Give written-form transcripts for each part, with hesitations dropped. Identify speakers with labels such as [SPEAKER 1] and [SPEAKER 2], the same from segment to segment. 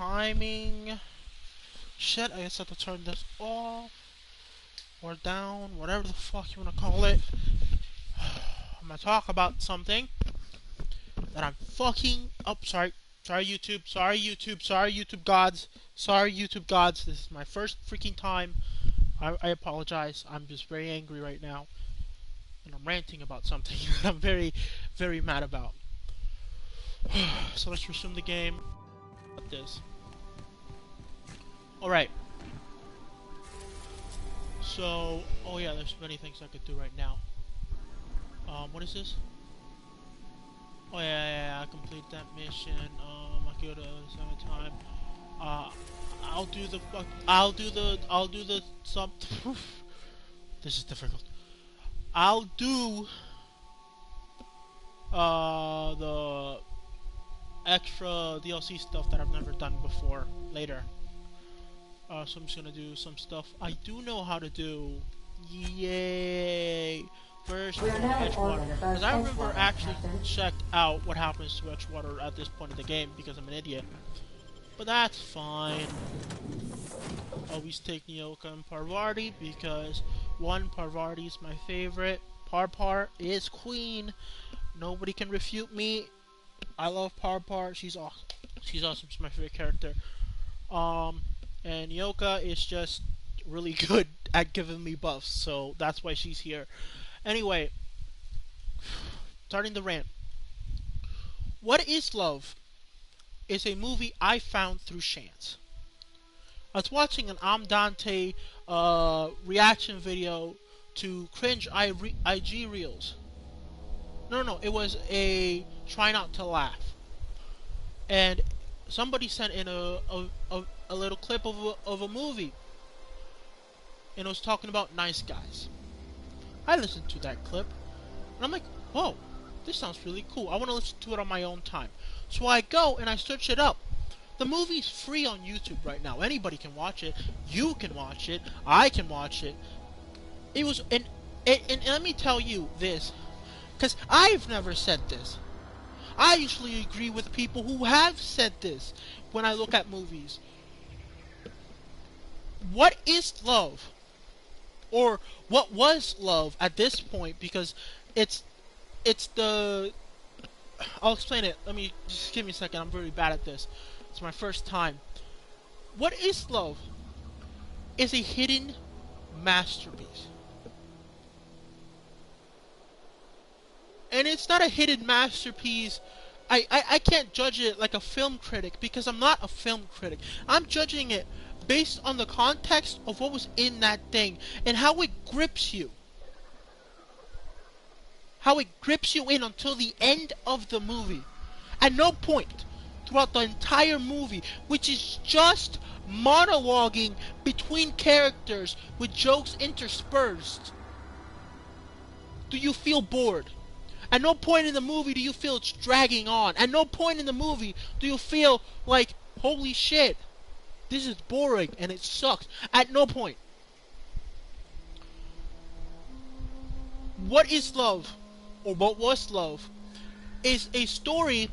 [SPEAKER 1] timing. Shit, I guess I have to turn this off or down, whatever the fuck you wanna call it. I'm gonna talk about something that I'm fucking up. Sorry YouTube. Sorry YouTube. Sorry YouTube gods. Sorry YouTube gods. This is my first freaking time. I apologize. I'm just very angry right now, and I'm ranting about something that I'm very, very mad about. So let's resume the game. What this? All right. So, oh yeah, there's many things I could do right now. What is this? Oh yeah, I complete that mission. I go to summertime. I'll do the some. This is difficult. I'll do the extra DLC stuff that I've never done before later. So I'm just gonna do some stuff I do know how to do. Yay! First, Edgewater. Because I remember actually checked out what happens to Edgewater at this point in the game because I'm an idiot. But that's fine. Always take Nyoka and Parvati because one, Parvati is my favorite. Parpar is queen. Nobody can refute me. I love Parpar. She's awesome. She's awesome. She's my favorite character. And Nyoka is just really good at giving me buffs, so that's why she's here. Anyway, starting the rant. What is Love is a movie I found through chance. I was watching an Dante reaction video to cringe IG reels. No, it was a try not to laugh. And somebody sent in a little clip of a movie. And it was talking about nice guys. I listened to that clip, and I'm like, whoa, this sounds really cool. I want to listen to it on my own time. So I go and I search it up. The movie's free on YouTube right now. Anybody can watch it. You can watch it. I can watch it. It was, and let me tell you this, because I've never said this. I usually agree with people who have said this when I look at movies. What is love? Or what was love at this point, because it's the... I'll explain it. Let me, just give me a second. I'm very bad at this. It's my first time. What is love? Is a hidden masterpiece. And it's not a hidden masterpiece. I can't judge it like a film critic because I'm not a film critic. I'm judging it based on the context of what was in that thing and how it grips you. How it grips you in until the end of the movie. At no point throughout the entire movie, which is just monologuing between characters with jokes interspersed, do you feel bored. At no point in the movie do you feel it's dragging on. At no point in the movie do you feel like, holy shit, this is boring and it sucks. At no point. What is love, or what was love, is a story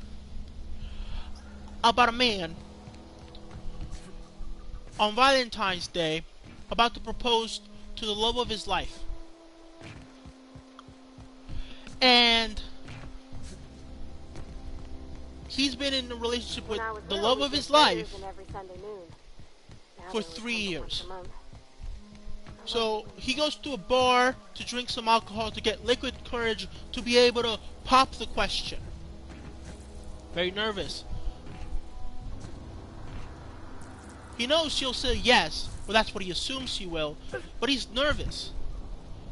[SPEAKER 1] about a man on Valentine's Day about to propose to the love of his life. And he's been in a relationship with the love of his life for 3 years. So he goes to a bar to drink some alcohol to get liquid courage to be able to pop the question. Very nervous. He knows she'll say yes, well that's what he assumes she will, but he's nervous.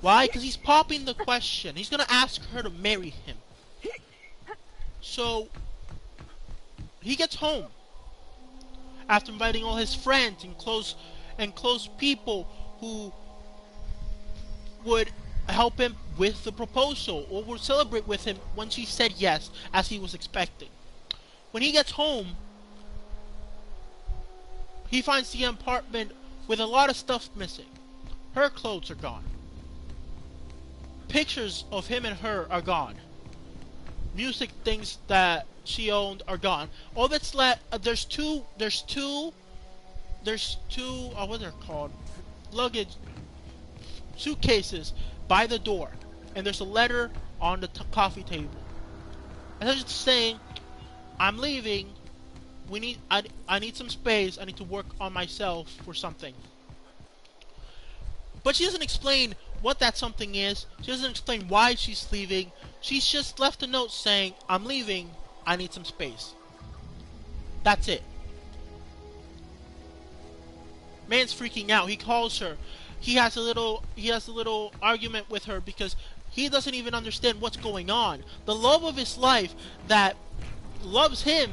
[SPEAKER 1] Why? Because he's popping the question. He's going to ask her to marry him. So he gets home after inviting all his friends and close people who would help him with the proposal or would celebrate with him when she said yes, as he was expecting. When he gets home, he finds the apartment with a lot of stuff missing. Her clothes are gone. Pictures of him and her are gone. Music things that she owned are gone. All that's left, there's two, what are they called? Luggage, suitcases by the door. And there's a letter on the coffee table. And it's saying, I'm leaving. I need some space. I need to work on myself for something. But she doesn't explain what that something is. She doesn't explain why she's leaving. She's just left a note saying, I'm leaving. I need some space. That's it. Man's freaking out. He calls her. He has a little argument with her because he doesn't even understand what's going on. The love of his life that loves him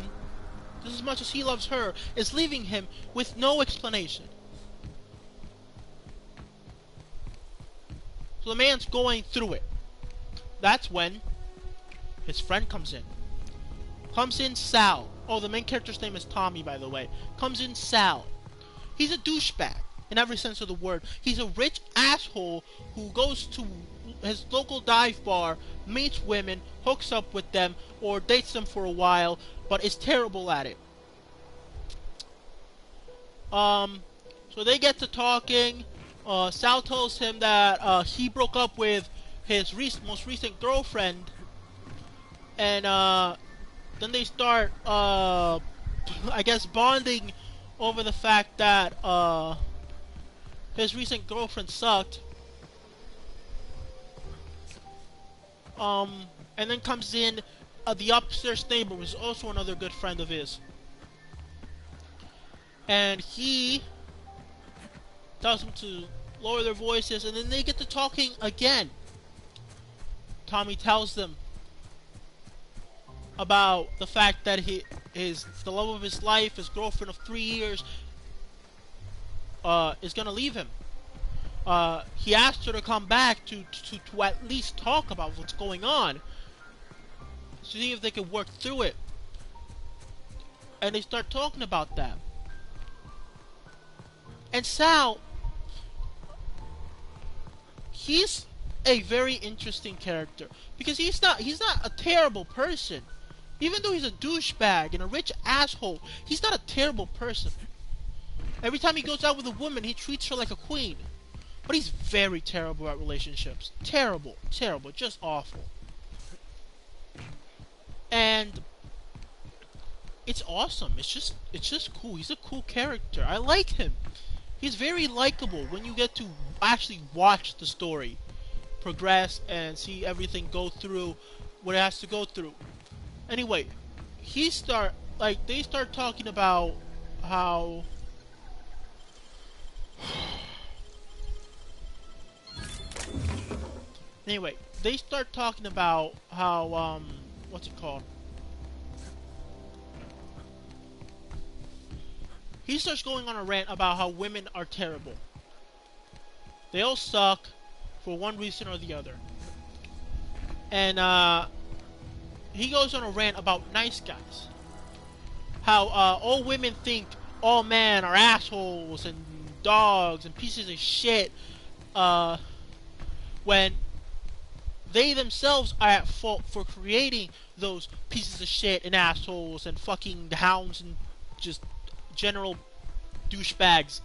[SPEAKER 1] just as much as he loves her is leaving him with no explanation. So the man's going through it. That's when his friend comes in. Comes in Sal. Oh, the main character's name is Tommy, by the way. Comes in Sal. He's a douchebag in every sense of the word. He's a rich asshole who goes to his local dive bar, meets women, hooks up with them, or dates them for a while, but is terrible at it. So they get to talking. Sal tells him that he broke up with his most recent girlfriend, and then they start, I guess, bonding over the fact that his recent girlfriend sucked. And then comes in the upstairs neighbor, who's also another good friend of his. And he tells them to lower their voices, and then they get to talking again. Tommy tells them about the fact that the love of his life, his girlfriend of 3 years, is gonna leave him. He asked her to come back to at least talk about what's going on, to see if they could work through it. And they start talking about that. And Sal, he's a very interesting character because he's not a terrible person. Even though he's a douchebag and a rich asshole, he's not a terrible person. Every time he goes out with a woman, he treats her like a queen. But he's very terrible at relationships. Terrible, just awful. And it's awesome. It's just cool. He's a cool character. I like him. He's very likable when you get to actually watch the story progress and see everything go through what it has to go through. Anyway, they start talking about how what's it called? He starts going on a rant about how women are terrible. They all suck for one reason or the other. And he goes on a rant about nice guys. How all women think all men are assholes and dogs and pieces of shit, when they themselves are at fault for creating those pieces of shit and assholes and fucking hounds and just general douchebags.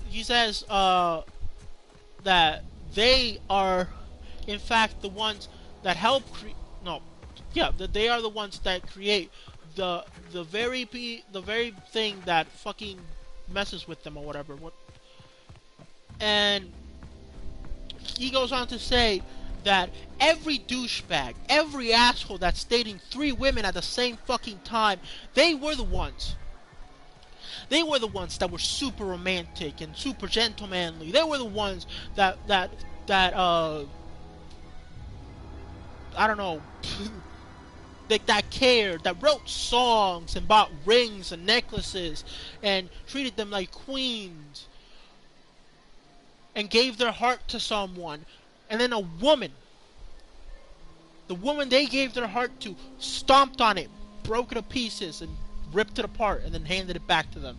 [SPEAKER 1] He says that they are in fact the ones that help that they are the ones that create the very thing that fucking messes with them or whatever. And he goes on to say that every douchebag, every asshole that's dating 3 women at the same fucking time, they were the ones. They were the ones that were super romantic and super gentlemanly. They were the ones that I don't know, that cared, that wrote songs and bought rings and necklaces and treated them like queens and gave their heart to someone. And then a woman, the woman they gave their heart to, stomped on it, broke it to pieces, and ripped it apart, and then handed it back to them.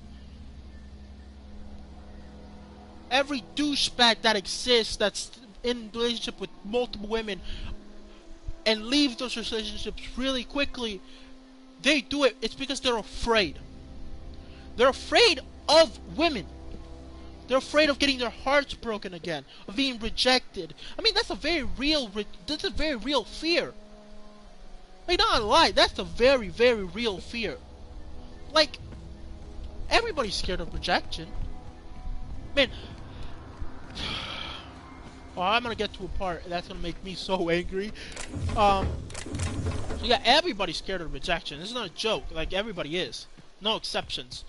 [SPEAKER 1] Every douchebag that exists, that's in relationship with multiple women, and leave those relationships really quickly, they do it. It's because they're afraid. They're afraid of women. They're afraid of getting their hearts broken again, of being rejected. I mean, that's a very real fear. Like, not a lie, that's a very, very real fear. Like, everybody's scared of rejection. Man, oh, I'm gonna get to a part that's gonna make me so angry. So yeah, everybody's scared of rejection. This is not a joke. Like, everybody is. No exceptions.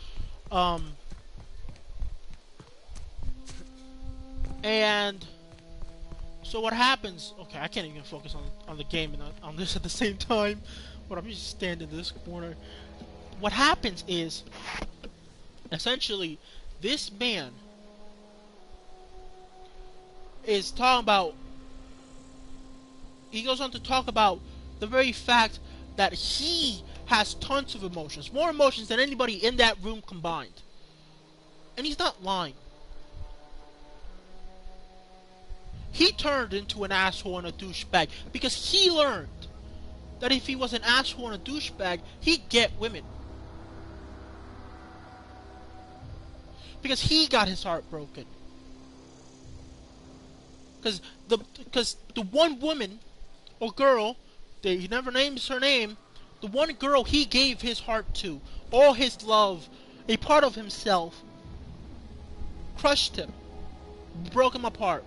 [SPEAKER 1] And so what happens? Okay, I can't even focus on the game and on this at the same time. But I'm just standing in this corner. What happens is, essentially, this man is talking about. He goes on to talk about the very fact that he has tons of emotions, more emotions than anybody in that room combined, and he's not lying. He turned into an asshole and a douchebag because he learned that if he was an asshole and a douchebag, he'd get women. Because he got his heart broken. Because the one woman or girl, he never names her name, the one girl he gave his heart to, all his love, a part of himself, crushed him, broke him apart.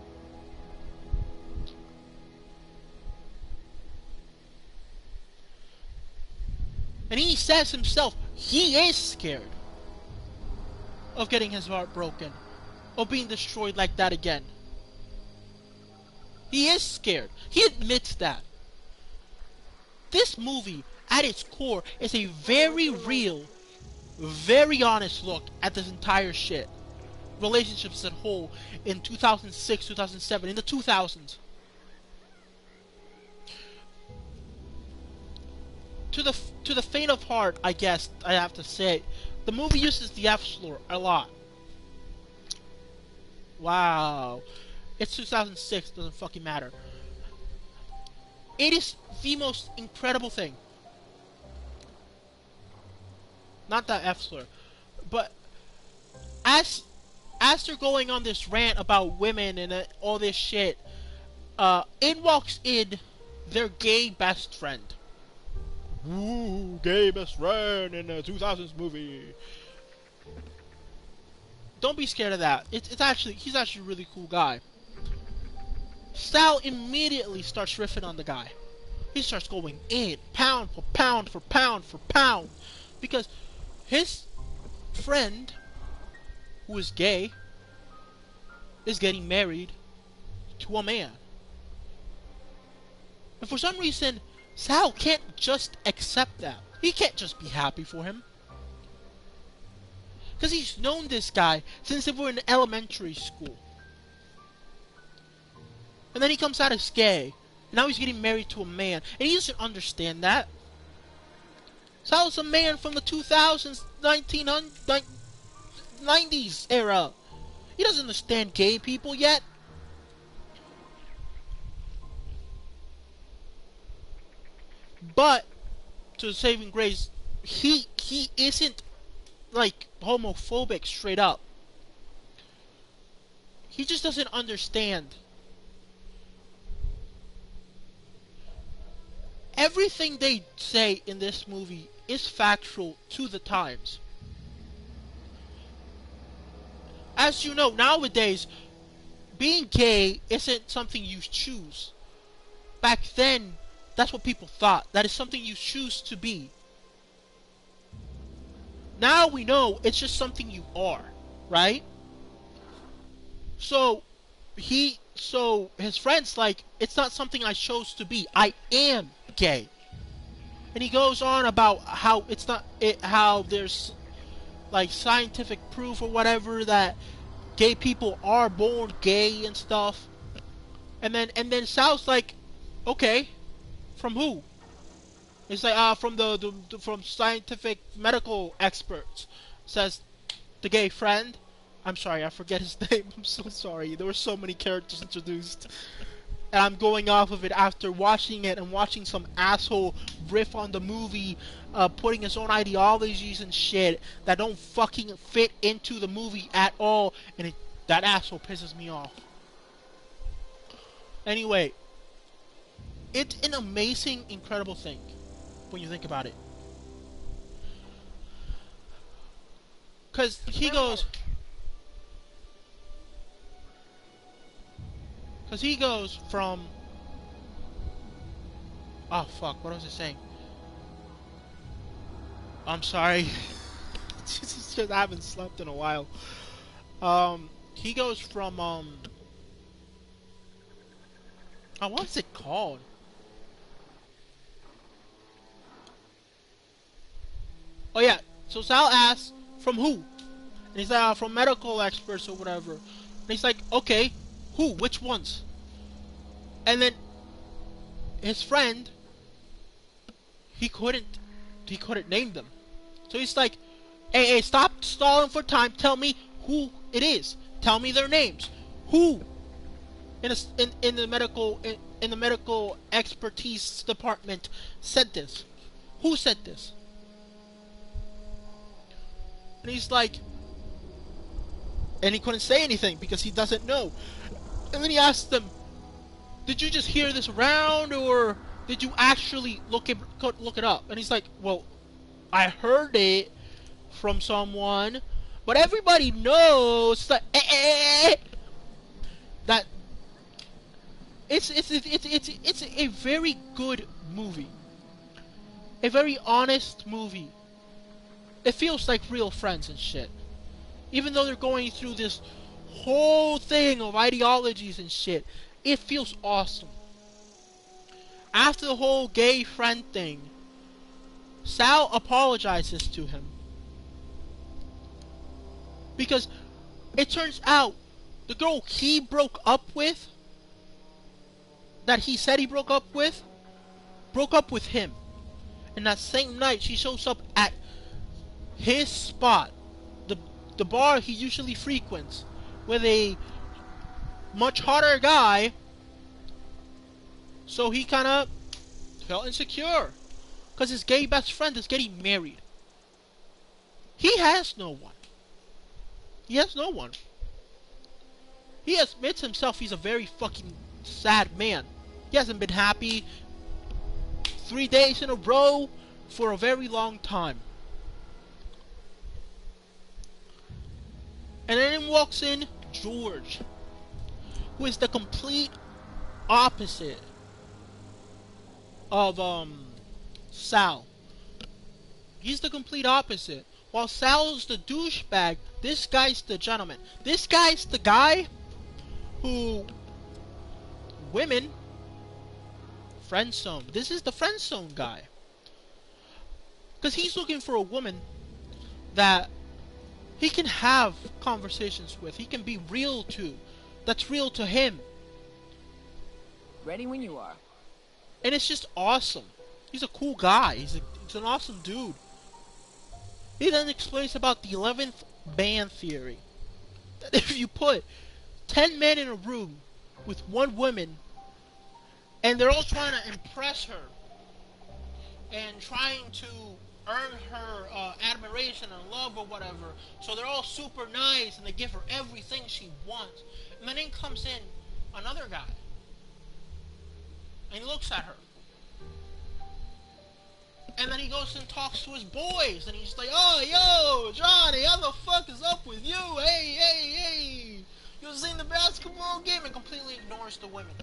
[SPEAKER 1] And he says himself, he is scared of getting his heart broken, of being destroyed like that again. He is scared. He admits that. This movie, at its core, is a very real, very honest look at this entire shit. Relationships as a whole in 2006, 2007, in the 2000s. To the faint of heart, I guess I have to say, the movie uses the F-slur a lot. Wow. It's 2006, doesn't fucking matter. It is the most incredible thing. Not that F-slur. But as they're going on this rant about women and all this shit, in walks in their gay best friend. Ooh, gay best friend in a 2000s movie. Don't be scared of that. He's actually a really cool guy. Sal immediately starts riffing on the guy. He starts going in, pound for pound for pound for pound, because his friend, who is gay, is getting married to a man. And for some reason, Sal can't just accept that. He can't just be happy for him. Because he's known this guy since they were in elementary school. And then he comes out as gay. And now he's getting married to a man. And he doesn't understand that. Sal's a man from the 2000s, 1990s era. He doesn't understand gay people yet. But, to the saving grace, he isn't, like, homophobic straight up. He just doesn't understand. Everything they say in this movie is factual to the times. As you know, nowadays, being gay isn't something you choose. Back then, that's what people thought. That is something you choose to be. Now we know it's just something you are, right? So his friend's like, it's not something I chose to be. I am gay. And he goes on about how how there's like scientific proof or whatever that gay people are born gay and stuff. And then Sal's like, okay, from who? It's like from scientific medical experts. Says the gay friend. I'm sorry, I forget his name. I'm so sorry. There were so many characters introduced. and I'm going off of it after watching it and watching some asshole riff on the movie, putting his own ideologies and shit that don't fucking fit into the movie at all, and that asshole pisses me off. Anyway, it's an amazing, incredible thing when you think about it. Because he goes from... Oh, fuck, what was I saying? I'm sorry. Just I haven't slept in a while. He goes from, oh, what's it called? Oh, yeah. So Sal asks, from who? And he's like, from medical experts or whatever. And he's like, okay, who? Which ones? And then his friend, he couldn't name them. So he's like, hey, stop stalling for time. Tell me who it is. Tell me their names. Who in the medical expertise department said this? Who said this? And he's like, and he couldn't say anything because he doesn't know. And then he asked them, did you just hear this around, or did you actually look it up? And he's like, well, I heard it from someone, but everybody knows that that it's a very good movie, a very honest movie. It feels like real friends and shit. Even though they're going through this whole thing of ideologies and shit, it feels awesome. After the whole gay friend thing, Sal apologizes to him. Because it turns out the girl he broke up with, that he said he broke up with him. And that same night she shows up at his spot, the bar he usually frequents, with a much hotter guy. So he kind of felt insecure because his gay best friend is getting married. He has no one. He admits himself he's a very fucking sad man. He hasn't been happy 3 days in a row for a very long time. And then walks in George, who is the complete opposite of Sal. He's the complete opposite. While Sal's the douchebag, this guy's the gentleman. This guy's the guy who women friend zone. This is the friend zone guy. Because he's looking for a woman that he can have conversations with. He can be real to. That's real to him.
[SPEAKER 2] Ready when you are.
[SPEAKER 1] And it's just awesome. He's a cool guy. He's an awesome dude. He then explains about the 11th man theory. That if you put 10 men in a room with one woman, and they're all trying to impress her, and trying to earn her admiration and love or whatever, so they're all super nice and they give her everything she wants, and then in comes in another guy, and he looks at her, and then he goes and talks to his boys, and he's like, oh, yo, Johnny, how the fuck is up with you? Hey, you seen the basketball game? And completely ignores the women.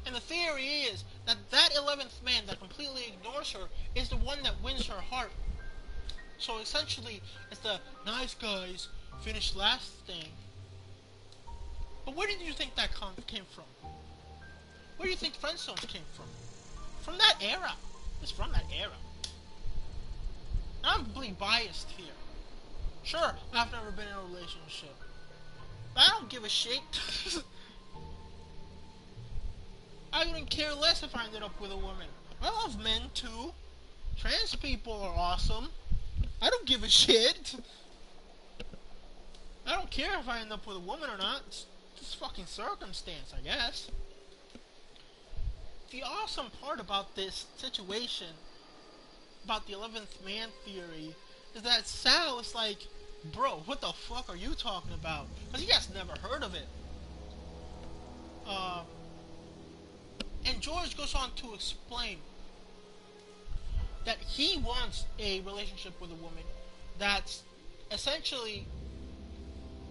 [SPEAKER 1] And the theory is that that 11th man that completely ignores her is the one that wins her heart. So essentially, it's the nice guys finish last thing. But where did you think that came from? Where do you think friend zones came from? From that era. It's from that era. I'm completely biased here. Sure, I've never been in a relationship, but I don't give a shit. I wouldn't care less if I ended up with a woman. I love men too. Trans people are awesome. I don't give a shit. I don't care if I end up with a woman or not. It's this fucking circumstance, I guess. The awesome part about this situation, about the 11th man theory, is that Sal is like, bro, what the fuck are you talking about? Because he has never heard of it. And George goes on to explain that he wants a relationship with a woman that's essentially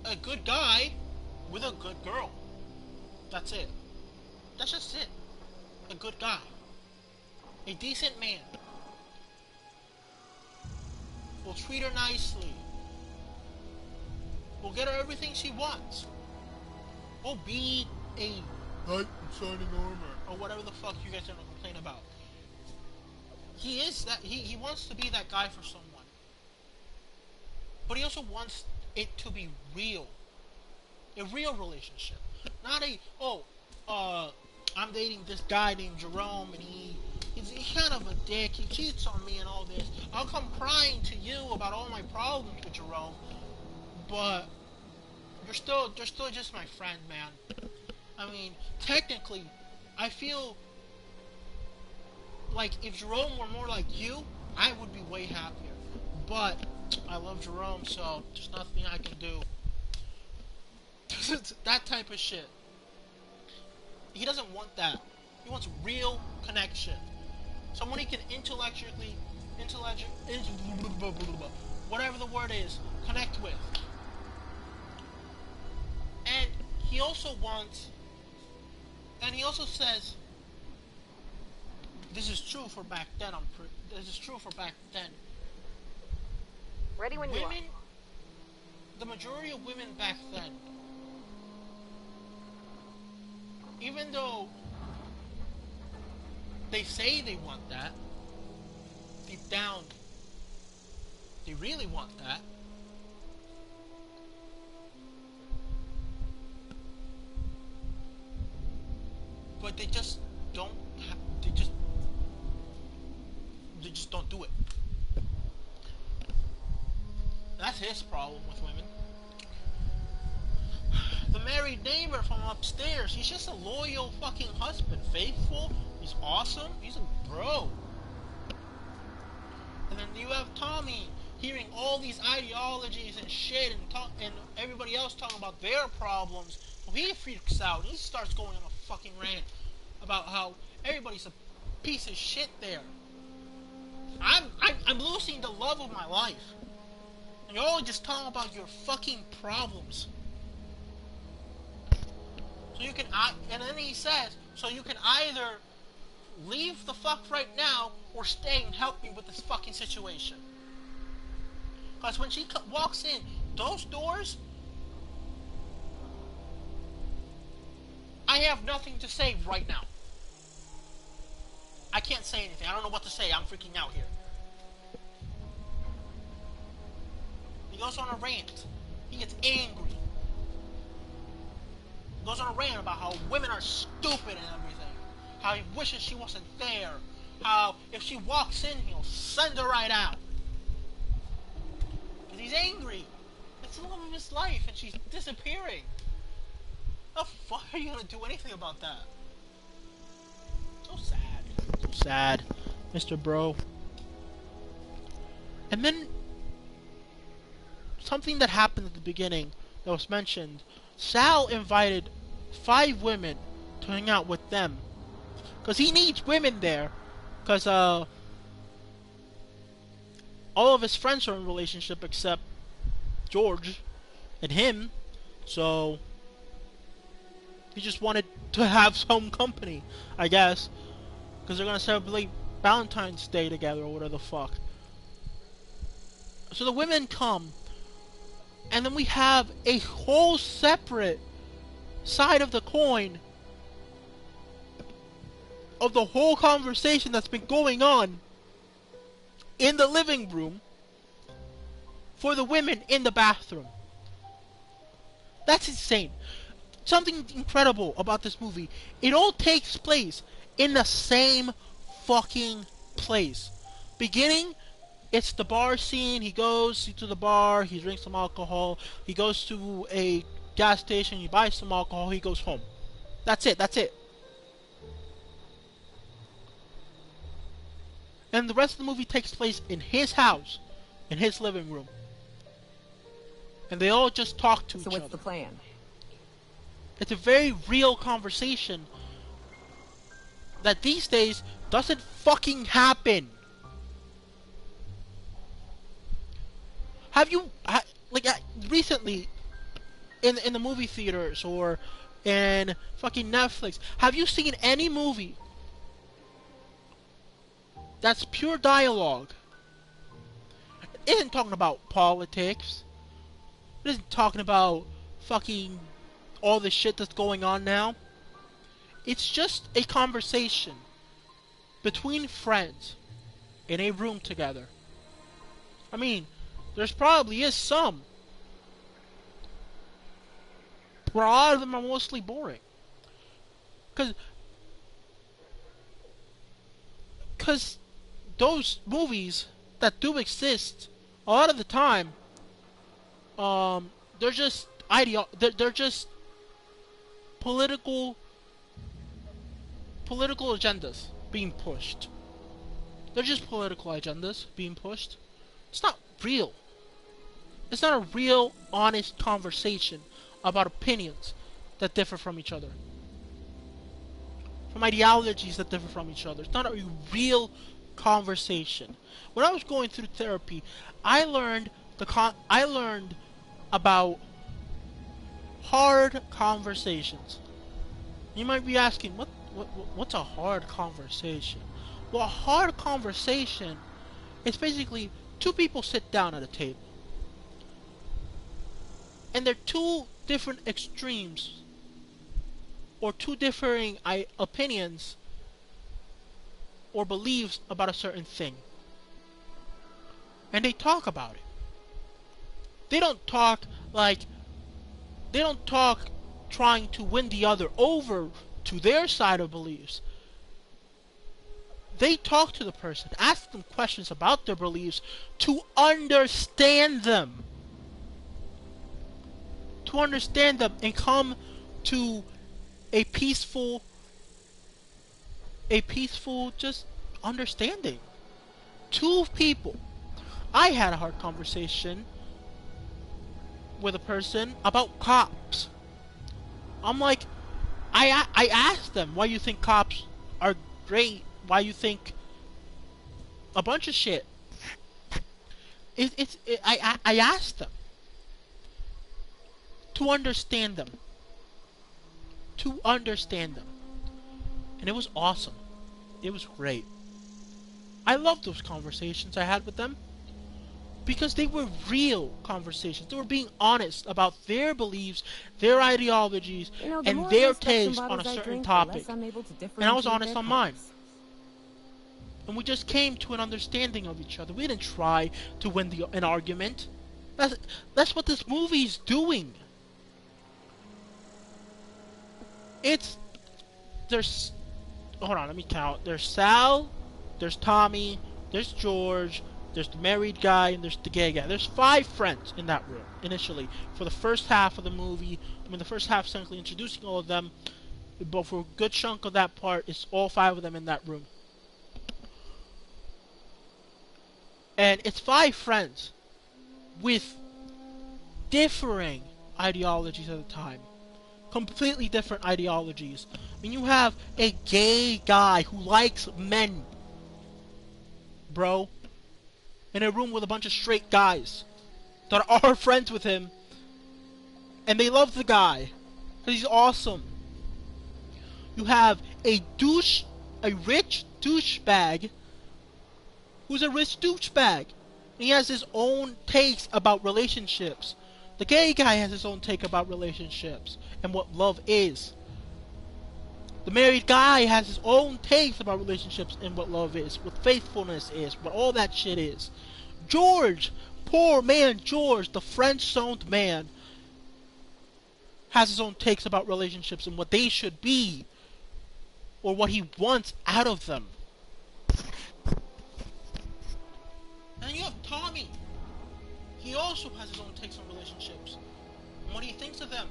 [SPEAKER 1] a good guy with a good girl. That's it. That's just it. A good guy. A decent man. Will treat her nicely. Will get her everything she wants. Will be a knight in shining armor, or whatever the fuck you guys are gonna complain about. He is that. He wants to be that guy for someone. But he also wants it to be real. A real relationship. Not a, I'm dating this guy named Jerome and he's kind of a dick, he cheats on me and all this. I'll come crying to you about all my problems with Jerome, but you're still just my friend, man. I mean, technically, I feel like if Jerome were more like you, I would be way happier. But I love Jerome, so there's nothing I can do. That type of shit. He doesn't want that. He wants real connection. Someone he can intellectually, whatever the word is, connect with. And he also wants, and he also says, this is true for back then. This is true for back then.
[SPEAKER 2] Ready when you are.
[SPEAKER 1] The majority of women back then, even though they say they want that, deep down, they really want that. But they just don't. They just don't do it. That's his problem with women. The married neighbor from upstairs, he's just a loyal fucking husband. Faithful, he's awesome, he's a bro. And then you have Tommy hearing all these ideologies and shit and everybody else talking about their problems. So he freaks out and he starts going on a fucking rant about how everybody's a piece of shit there. I'm losing the love of my life. And you're all just talking about your fucking problems. So you can, and then he says, so you can either leave the fuck right now or stay and help me with this fucking situation. Because when she walks in, those doors, I have nothing to say right now. I can't say anything. I don't know what to say. I'm freaking out here. He goes on a rant. He gets angry. He goes on a rant about how women are stupid and everything. How he wishes she wasn't there. How if she walks in, he'll send her right out. Because he's angry. It's the love of his life and she's disappearing. How the fuck are you going to do anything about that? So sad. So sad, Mr. Bro. And then something that happened at the beginning that was mentioned. Sal invited 5 women to hang out with them. Because he needs women there. Because all of his friends are in a relationship except George and him. So he just wanted to have some company, I guess. Because they're going to celebrate Valentine's Day together or whatever the fuck. So the women come. And then we have a whole separate side of the coin of the whole conversation that's been going on in the living room for the women in the bathroom. That's insane. Something incredible about this movie. It all takes place in the same fucking place. Beginning, it's the bar scene. He goes to the bar. He drinks some alcohol. He goes to a gas station, he buys some alcohol, he goes home. That's it, that's it. And the rest of the movie takes place in his house, in his living room. And they all just talk to each other.
[SPEAKER 2] So what's the plan?
[SPEAKER 1] It's a very real conversation that these days doesn't fucking happen. Have you, recently, in the movie theaters or in fucking Netflix, have you seen any movie that's pure dialogue? It isn't talking about politics. It isn't talking about fucking all the shit that's going on now. It's just a conversation between friends in a room together. I mean, there's probably is some, but a lot of them are mostly boring. Cause those movies that do exist, a lot of the time, they're just they're just political agendas being pushed. They're just political agendas being pushed. It's not real. It's not a real, honest conversation about opinions that differ from each other. From ideologies that differ from each other. It's not a real conversation. When I was going through therapy, I learned about hard conversations. You might be asking, what's a hard conversation? Well, a hard conversation is basically two people sit down at a table. And they're two different extremes or two differing opinions or beliefs about a certain thing. And they talk about it. They don't talk trying to win the other over to their side of beliefs. They talk to the person, ask them questions about their beliefs to understand them. To understand them and come to a peaceful just understanding. Two people. I had a hard conversation with a person about cops. I'm like, I asked them why you think cops are great, why you think a bunch of shit. I asked them to understand them. To understand them. And it was awesome. It was great. I loved those conversations I had with them. Because they were real conversations. They were being honest about their beliefs, their ideologies, and their takes on a certain topic. And I was honest on mine. And we just came to an understanding of each other. We didn't try to win an argument. That's what this movie's doing. Hold on, let me count. There's Sal, there's Tommy, there's George, there's the married guy, and there's the gay guy. There's 5 friends in that room, initially. For the first half of the movie, the first half essentially introducing all of them, but for a good chunk of that part, it's all 5 of them in that room. And it's 5 friends with differing ideologies at the time. Completely different ideologies. I mean, you have a gay guy who likes men, bro, in a room with a bunch of straight guys that are friends with him, and they love the guy because he's awesome. You have a rich douchebag who's a rich douchebag. He has his own takes about relationships. The gay guy has his own take about relationships and what love is. The married guy has his own takes about relationships and what love is, what faithfulness is, what all that shit is. George, poor man George, the French-zoned man, has his own takes about relationships and what they should be, or what he wants out of them. And you have Tommy. He also has his own takes on relationships and what he thinks of them.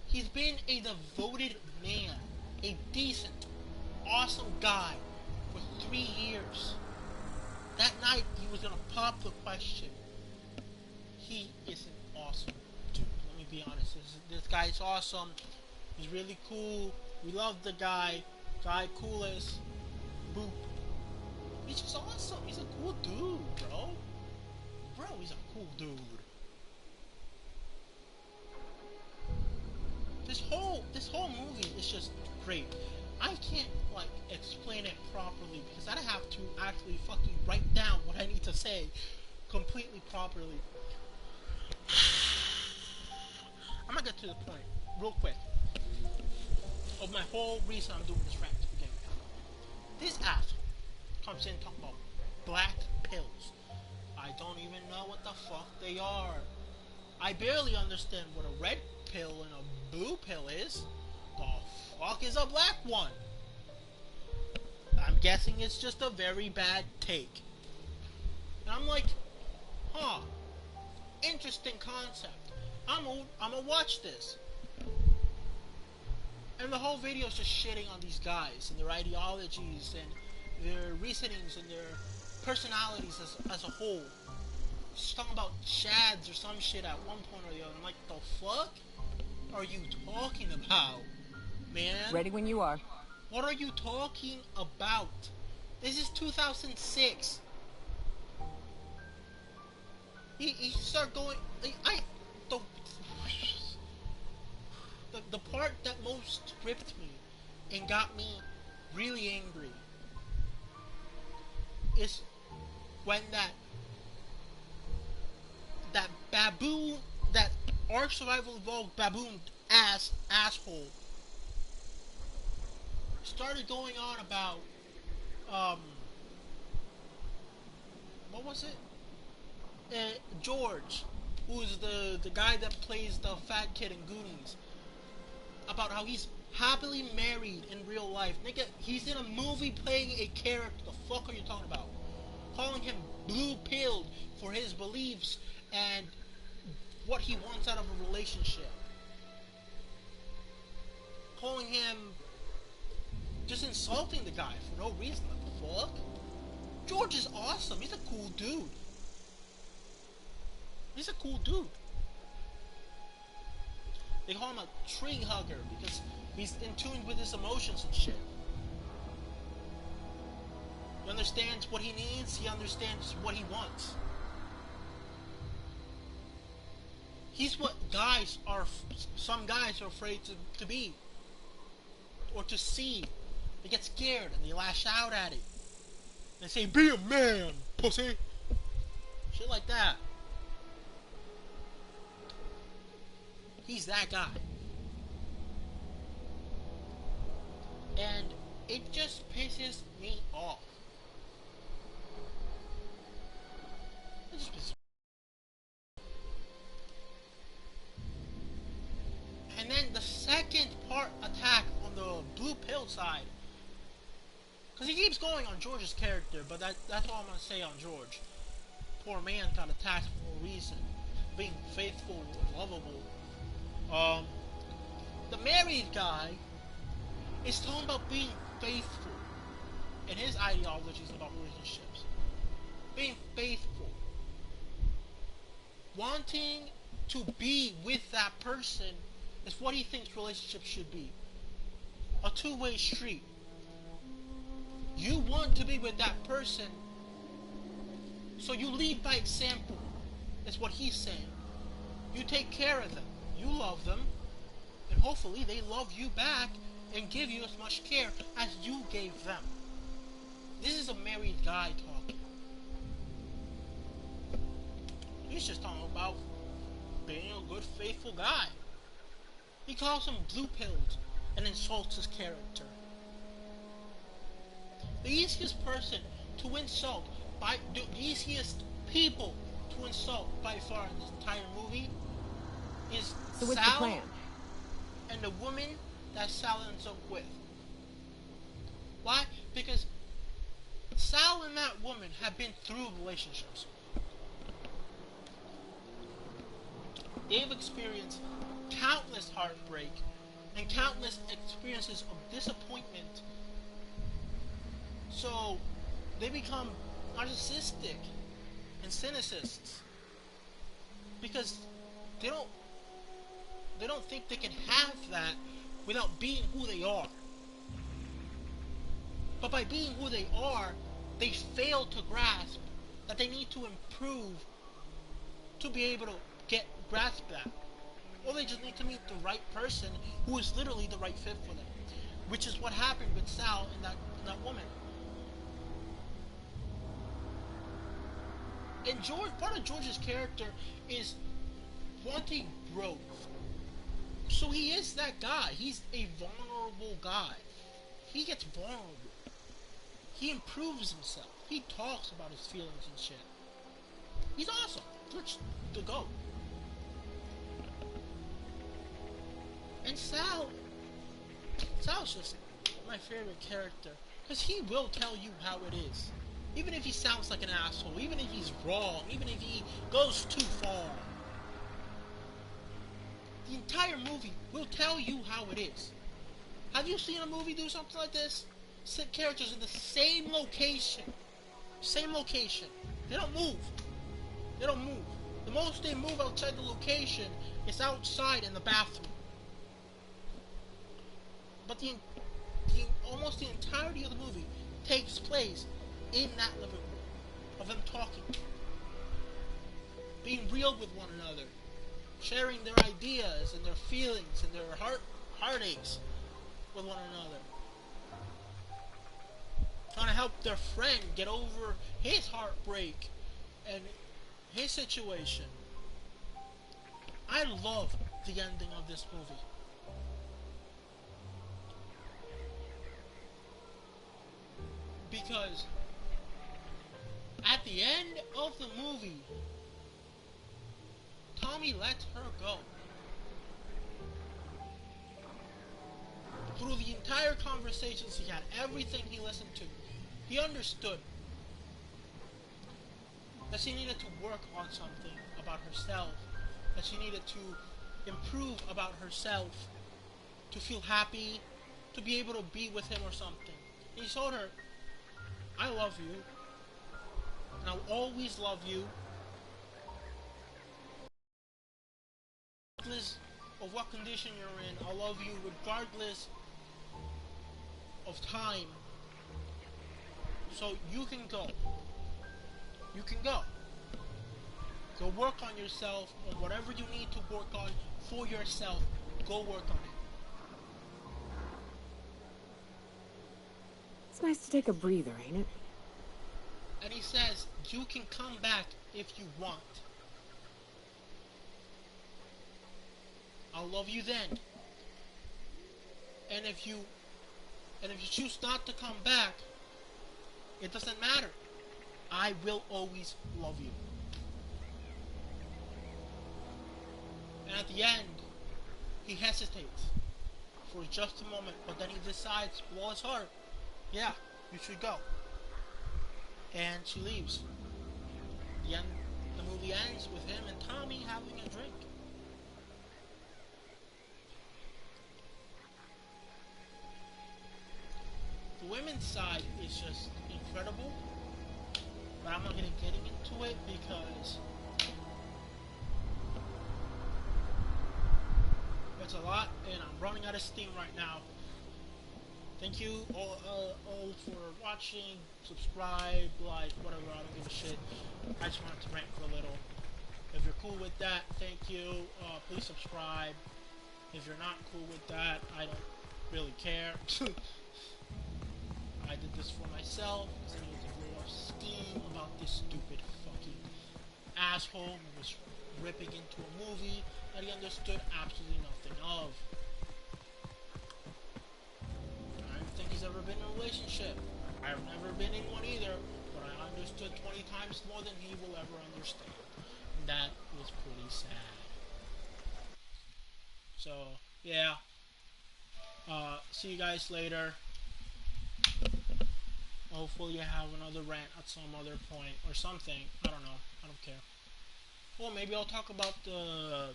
[SPEAKER 1] He's been a devoted man, a decent, awesome guy for 3 years. That night, he was gonna pop the question. He is an awesome dude. Let me be honest. This guy's awesome. He's really cool. We love the guy. Guy coolest. Boop. He's just awesome. He's a cool dude, bro. Bro, he's a cool dude. This whole movie is just great. I can't like explain it properly because I have to actually fucking write down what I need to say completely properly. I'm gonna get to the point real quick of my whole reason I'm doing this rant to begin with. This asshole comes in talking about black pills. I don't even know what the fuck they are. I barely understand what a red pill and a blue pill is. The fuck is a black one? I'm guessing it's just a very bad take. And I'm like, huh, interesting concept. I'm gonna watch this. And the whole video is just shitting on these guys and their ideologies and their reasonings and their personalities as a whole. Just talking about shads or some shit at one point or the other. I'm like, the fuck are you talking about, man?
[SPEAKER 2] Ready when you are.
[SPEAKER 1] What are you talking about? This is 2006. He start going. The part that most gripped me and got me really angry is when that baboon, that Ark Survival Evolved baboon asshole started going on about what was it? George, who's the guy that plays the fat kid in Goonies, about how he's happily married in real life. Nigga, he's in a movie playing a character. The fuck are you talking about? Calling him blue-pilled for his beliefs and what he wants out of a relationship. Calling him, just insulting the guy for no reason. What the fuck? George is awesome. He's a cool dude. He's a cool dude. They call him a tree hugger because he's in tune with his emotions and shit. He understands what he needs. He understands what he wants. He's what some guys are afraid to be. Or to see. They get scared and they lash out at it. They say, be a man, pussy. Shit like that. He's that guy. And it just pisses me off. It just pisses me off. And then the second part attack on the blue pill side. Because he keeps going on George's character, but that's all I'm going to say on George. Poor man got attacked for no reason. Being faithful and lovable. The married guy is talking about being faithful and his ideologies about relationships. Being faithful. Wanting to be with that person is what he thinks relationships should be. A two-way street. You want to be with that person, so you lead by example, is what he's saying. You take care of them. You love them, and hopefully they love you back and give you as much care as you gave them. This is a married guy talking. He's just talking about being a good, faithful guy. He calls him blue-pilled and insults his character. The easiest person to insult, the easiest people to insult by far in this entire movie is
[SPEAKER 2] So what's
[SPEAKER 1] Sal
[SPEAKER 2] the plan?
[SPEAKER 1] and the woman that Sal ends up with. Why? Because Sal and that woman have been through relationships. They've experienced countless heartbreak and countless experiences of disappointment. So they become narcissistic and cynicists because they don't think they can have that without being who they are. But by being who they are, they fail to grasp that they need to improve to be able to grasp that. Or they just need to meet the right person who is literally the right fit for them. Which is what happened with Sal and that woman. And George, part of George's character is wanting growth. So he is that guy. He's a vulnerable guy. He gets vulnerable. He improves himself. He talks about his feelings and shit. He's awesome. George the GOAT. And Sal's just my favorite character. Because he will tell you how it is. Even if he sounds like an asshole. Even if he's wrong. Even if he goes too far. The entire movie will tell you how it is. Have you seen a movie do something like this? Sit characters in the same location. Same location. They don't move. They don't move. The most they move outside the location is outside in the bathroom. But almost the entirety of the movie takes place in that living room. Of them talking. Being real with one another. Sharing their ideas and their feelings and their heartaches with one another. Trying to help their friend get over his heartbreak and his situation. I love the ending of this movie. Because at the end of the movie, Tommy lets her go. Through the entire conversations he had, everything he listened to, he understood that she needed to work on something about herself, that she needed to improve about herself, to feel happy, to be able to be with him or something. And he told her, I love you, and I'll always love you, regardless of what condition you're in. I'll love you regardless of time. So you can go. You can go. Go work on yourself, or whatever you need to work on for yourself. Go work on it.
[SPEAKER 3] It's nice to take a breather, ain't it?
[SPEAKER 1] And he says, you can come back if you want. I'll love you then. And if you choose not to come back, it doesn't matter. I will always love you. And at the end, he hesitates for just a moment, but then he decides, well, his heart, yeah, you should go. And she leaves. The movie ends with him and Tommy having a drink. The women's side is just incredible, but I'm not going to get into it because it's a lot and I'm running out of steam right now. Thank you all for watching, subscribe, like, whatever, I don't give a shit. I just wanted to rant for a little. If you're cool with that, thank you. Please subscribe. If you're not cool with that, I don't really care. I did this for myself because I needed to blow off steam about this stupid fucking asshole who was ripping into a movie that he understood absolutely nothing of. I don't think he's ever been in a relationship. I've never been in one either, but I understood 20 times more than he will ever understand. And that was pretty sad. So, yeah. See you guys later. Hopefully I have another rant at some other point or something. I don't know. I don't care. Well, maybe I'll talk about the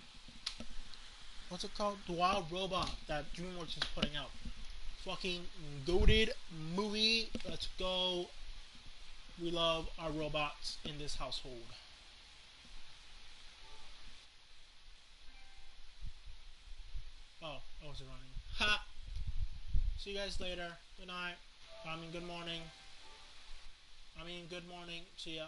[SPEAKER 1] what's it called? The Wild Robot that DreamWorks is putting out. Fucking goated movie. Let's go. We love our robots in this household. Oh, I was running. Ha! See you guys later. Good night. I mean, good morning. See ya.